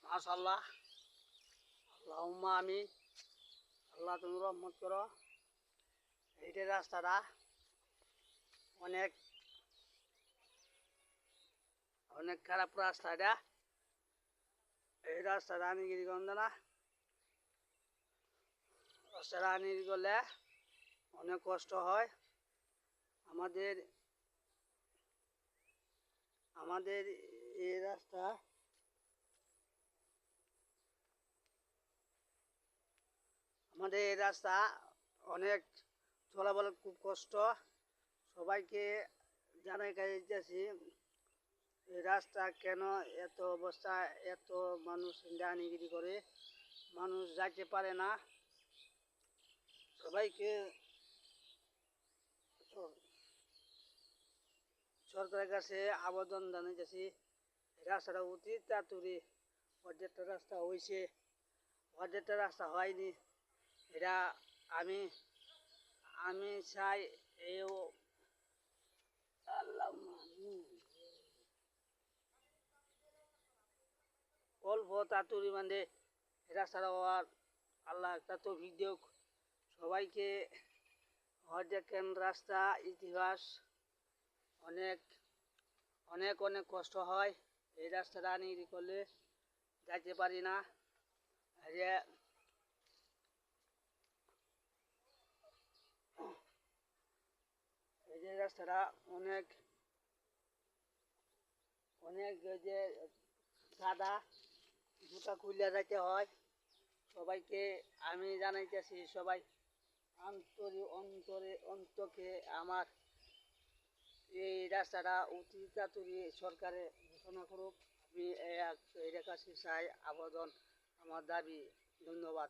মাশাআল্লাহ, আল্লাহুম্মা আমিন। আল্লাহ তুমি রহমত করো। এইটা রাস্তাটা অনেক অনেক খারাপ রাস্তা। এটা এই রাস্তাটা আনিগিরি গন্ধ না, রাস্তাটা আনিগিরি করলে অনেক কষ্ট হয় আমাদের। আমাদের এই রাস্তা আমাদের এই রাস্তা অনেক চলাচলের খুব কষ্ট। সবাইকে জানাই যাচ্ছি এই রাস্তা কেন এত অবস্থা, এত মানুষ ডানিগিরি করে, মানুষ যাইতে পারে না। সবাইকে সরকারের কাছে আবেদন জানাইতেছি রাস্তাটা অতি তাড়াতাড়ি, অর্ধেকটা রাস্তা হয়েছে, অর্ধেকটা রাস্তা হয়নি। এটা আমি আমি চাই এই আল্লাহ অল্প তাড়াতাড়ি মানে রাস্তাটা হওয়ার আল্লাহ একটা তৌফিক দিক সবাইকে। দেখেন রাস্তা ইতিহাস অনেক অনেক অনেক কষ্ট হয় এই রাস্তাটা আনি করলে, যাইতে পারি না। এই যে রাস্তাটা অনেক অনেক যে কাদা, জুতা খুলে যাইতে হয়। সবাইকে আমি জানাইতেছি, সবাই অন্তকে আমার এই রাস্তাটা অতি তাড়াতাড়ি সরকারে ঘোষণা করুক। আমি এর কাছে চাই আবেদন, আমার দাবি। ধন্যবাদ।